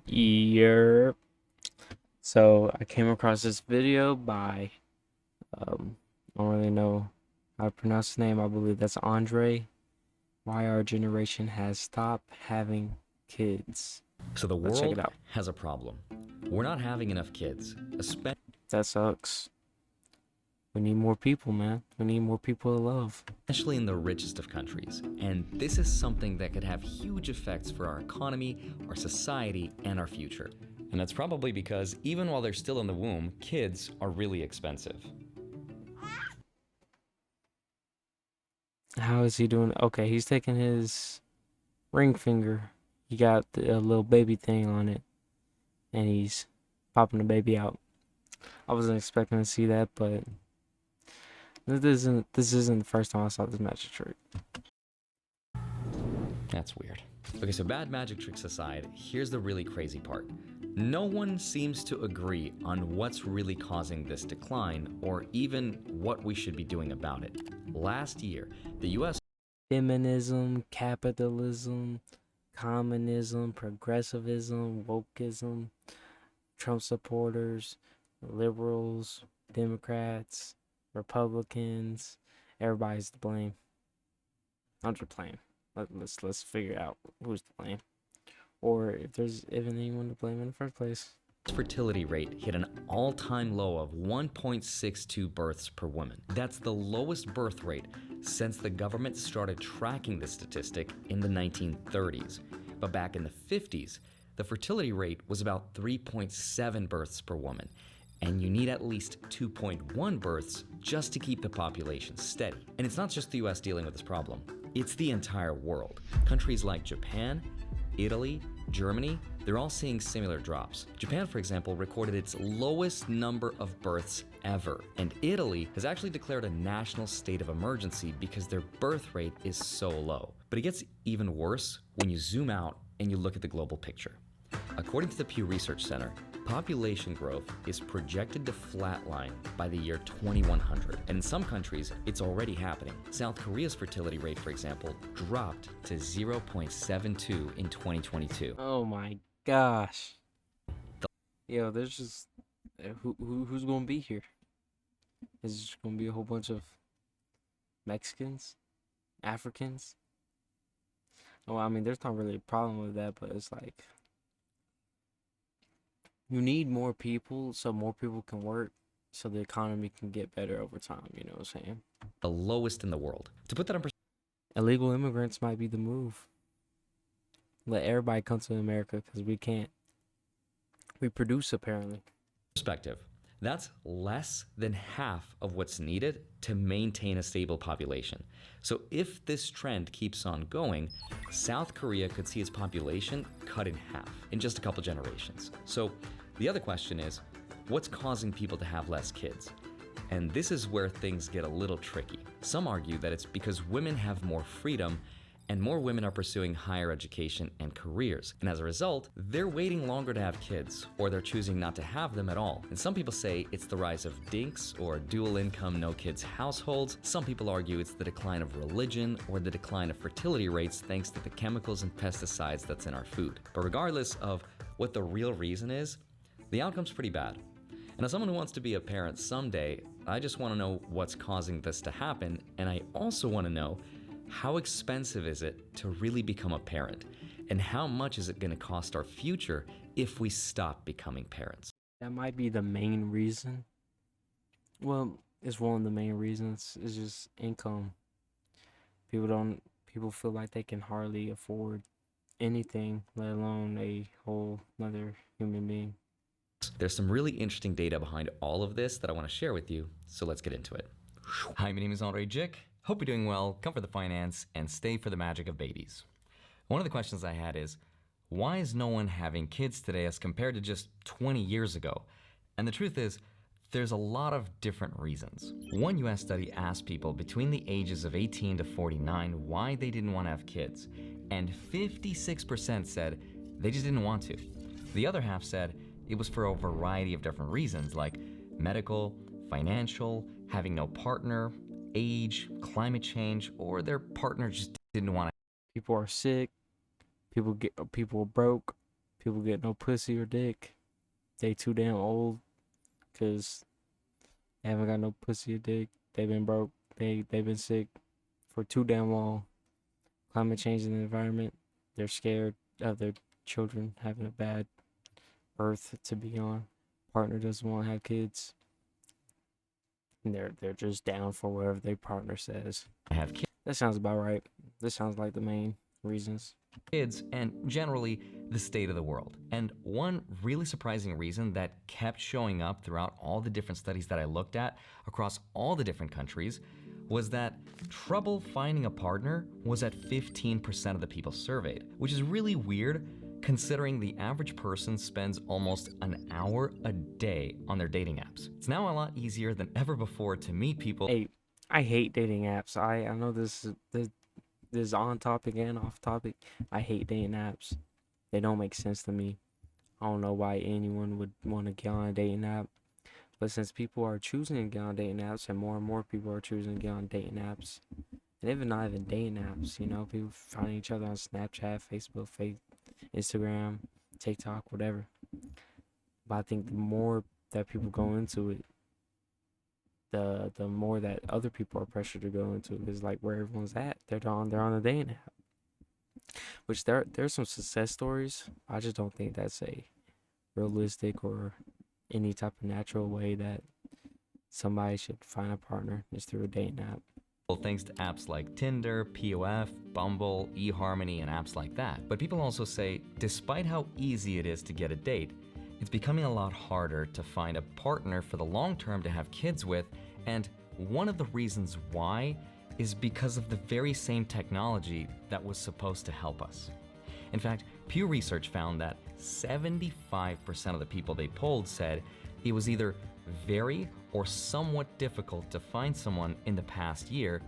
Yeah. So I came across this video by I don't really know how to pronounce his name. I believe that's Andre. Why our generation has stopped having kids. So the Let's check it world out. has a problem. We're not having enough kids, That sucks. We need more people, man. We need more people to love. especially in the richest of countries. And this is something that could have huge effects for our economy, our society, and our future. And that's probably because even while they're still in the womb, kids are really expensive. How is he doing? Okay, he's taking his ring finger. He got a little baby thing on it, and he's popping the baby out. I wasn't expecting to see that, but this isn't the first time I saw this magic trick. That's weird. Okay, so bad magic tricks aside, here's the really crazy part. No one seems to agree on what's really causing this decline or even what we should be doing about it. Last year, the US Feminism, capitalism, communism, progressivism, wokeism, Trump supporters, liberals, Democrats, Republicans, everybody's to blame. I'm just playing. Let's figure out who's to blame, or if there's even anyone to blame in the first place. fertility rate hit an all-time low of 1.62 births per woman. That's the lowest birth rate since the government started tracking this statistic in the 1930s. But back in the 50s, the fertility rate was about 3.7 births per woman, and you need at least 2.1 births just to keep the population steady. And it's not just the US dealing with this problem, it's the entire world. Countries like Japan, Italy, Germany, they're all seeing similar drops. Japan, for example, recorded its lowest number of births ever. And Italy has actually declared a national state of emergency because their birth rate is so low. But it gets even worse when you zoom out and you look at the global picture. According to the Pew Research Center, population growth is projected to flatline by the year 2100. And in some countries, it's already happening. South Korea's fertility rate, for example, dropped to 0.72 in 2022. Oh my gosh. Yo, there's just who's gonna be here? Is it just gonna be a whole bunch of Mexicans, Africans? Well, I mean, there's not really a problem with that, but it's like you need more people so more people can work, so the economy can get better over time. You know what I'm saying? The lowest in the world. To put that in Illegal immigrants might be the move. Let everybody come to America because we can't. We produce apparently. perspective, that's less than half of what's needed to maintain a stable population. So if this trend keeps on going, South Korea could see its population cut in half in just a couple generations. So the other question is, what's causing people to have less kids? And this is where things get a little tricky. Some argue that it's because women have more freedom and more women are pursuing higher education and careers. And as a result, they're waiting longer to have kids, or they're choosing not to have them at all. And some people say it's the rise of dinks or dual income, no kids households. Some people argue it's the decline of religion or the decline of fertility rates thanks to the chemicals and pesticides that's in our food. But regardless of what the real reason is, the outcome's pretty bad. And as someone who wants to be a parent someday, I just want to know what's causing this to happen, and I also want to know how expensive is it to really become a parent? And how much is it going to cost our future if we stop becoming parents? That might be the main reason. Well, it's one of the main reasons. It's just income. People feel like they can hardly afford anything, let alone a whole another human being. There's some really interesting data behind all of this that I want to share with you, so let's get into it. Hi, my name is Andre Jick. Hope you're doing well, come for the finance, and stay for the magic of babies. One of the questions I had is, why is no one having kids today as compared to just 20 years ago? And the truth is, there's a lot of different reasons. One US study asked people between the ages of 18 to 49 why they didn't want to have kids, and 56% said they just didn't want to. The other half said it was for a variety of different reasons like medical, financial, having no partner, age, climate change, or their partner just didn't want to. People are sick. People are broke. People get no pussy or dick. They too damn old because they haven't got no pussy or dick. They've been broke. They've been sick for too damn long. Climate change in the environment. They're scared of their children having a bad earth to be on. Partner doesn't want to have kids. And they're just down for whatever their partner says. Have kids. That sounds about right. This sounds like the main reasons. And generally the state of the world. And one really surprising reason that kept showing up throughout all the different studies that I looked at across all the different countries was that trouble finding a partner was at 15% of the people surveyed, which is really weird considering the average person spends almost an hour a day on their dating apps. It's now a lot easier than ever before to meet people. Hey, I hate dating apps. I know this is on topic and off topic. I hate dating apps. They don't make sense to me. I don't know why anyone would want to get on a dating app. But since people are choosing to get on dating apps and more people are choosing to get on dating apps, and even not even dating apps, people finding each other on Snapchat, Facebook, Instagram, TikTok, whatever. But I think the more that people go into it, the more that other people are pressured to go into it, because like where everyone's at, they're on a dating app. Which there's some success stories. I just don't think that's a realistic or any type of natural way that somebody should find a partner is through a dating app. Thanks to apps like Tinder, POF, Bumble, eHarmony, and apps like that. But people also say, despite how easy it is to get a date, it's becoming a lot harder to find a partner for the long term to have kids with, and one of the reasons why is because of the very same technology that was supposed to help us. In fact, Pew Research found that 75% of the people they polled said it was either very or somewhat difficult to find someone in the past year,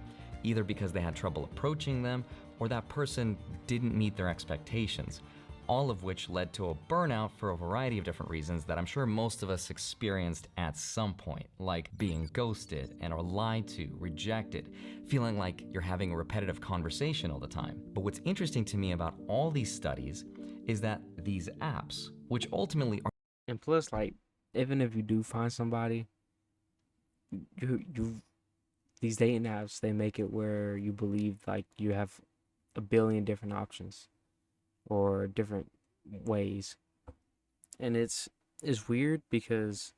either because they had trouble approaching them or that person didn't meet their expectations, all of which led to a burnout for a variety of different reasons that I'm sure most of us experienced at some point, like being ghosted and or lied to, rejected, feeling like you're having a repetitive conversation all the time. But what's interesting to me about all these studies is that these apps, which ultimately are... And plus, like, even if you do find somebody, you these dating apps, they make it where you believe like you have a billion different options or different ways. And it's weird because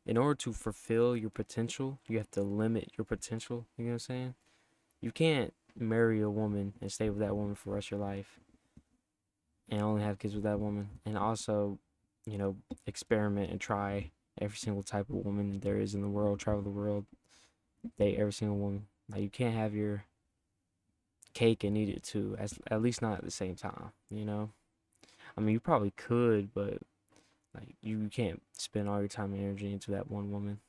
in order to fulfill your potential, you have to limit your potential. You know what I'm saying? You can't marry a woman and stay with that woman for the rest of your life and only have kids with that woman. And also, experiment and try every single type of woman there is in the world, travel the world, date every single woman. Like, you can't have your cake and eat it too, at least not at the same time, I mean, you probably could, but like you can't spend all your time and energy into that one woman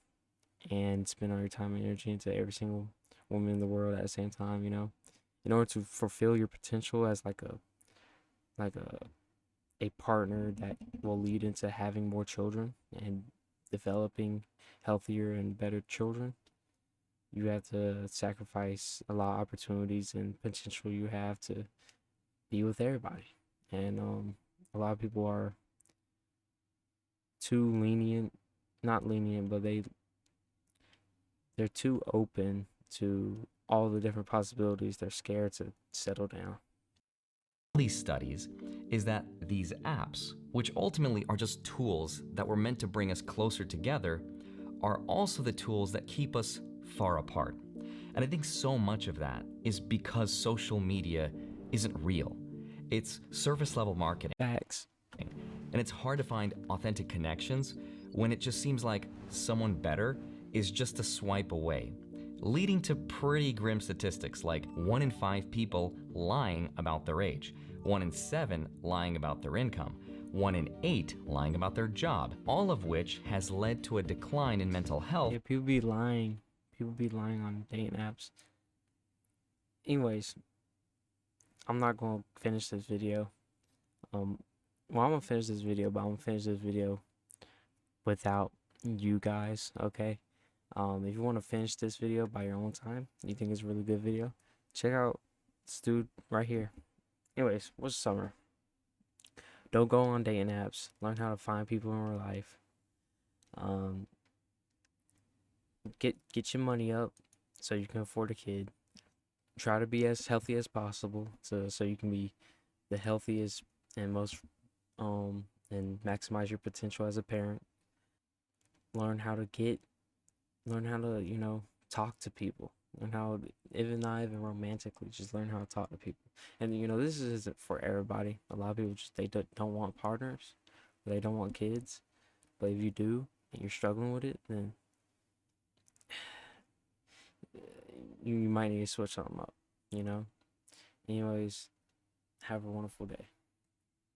and spend all your time and energy into every single woman in the world at the same time, in order to fulfill your potential as like a partner that will lead into having more children and developing healthier and better children. You have to sacrifice a lot of opportunities and potential you have to be with everybody. And a lot of people are too lenient, not lenient, but they're too open to all the different possibilities. They're scared to settle down. These studies is that these apps, which ultimately are just tools that were meant to bring us closer together, are also the tools that keep us far apart. And I think so much of that is because social media isn't real. It's surface level marketing. Facts. And it's hard to find authentic connections when it just seems like someone better is just a swipe away, leading to pretty grim statistics like 1 in 5 people lying about their age, 1 in 7 lying about their income, 1 in 8 lying about their job, all of which has led to a decline in mental health. Yeah, people be lying. People be lying on dating apps. Anyways, I'm not going to finish this video. I'm going to finish this video, but I'm going to finish this video without you guys, okay? If you want to finish this video by your own time, you think it's a really good video, check out this dude right here. Anyways, what's summer? Don't go on dating apps. Learn how to find people in real life. Um, get your money up so you can afford a kid. Try to be as healthy as possible so you can be the healthiest and most and maximize your potential as a parent. Learn how to talk to people. Learn how, even not even romantically, just learn how to talk to people. And this isn't for everybody. A lot of people just they don't want partners, they don't want kids. But if you do and you're struggling with it, then you might need to switch something up. Anyways, have a wonderful day.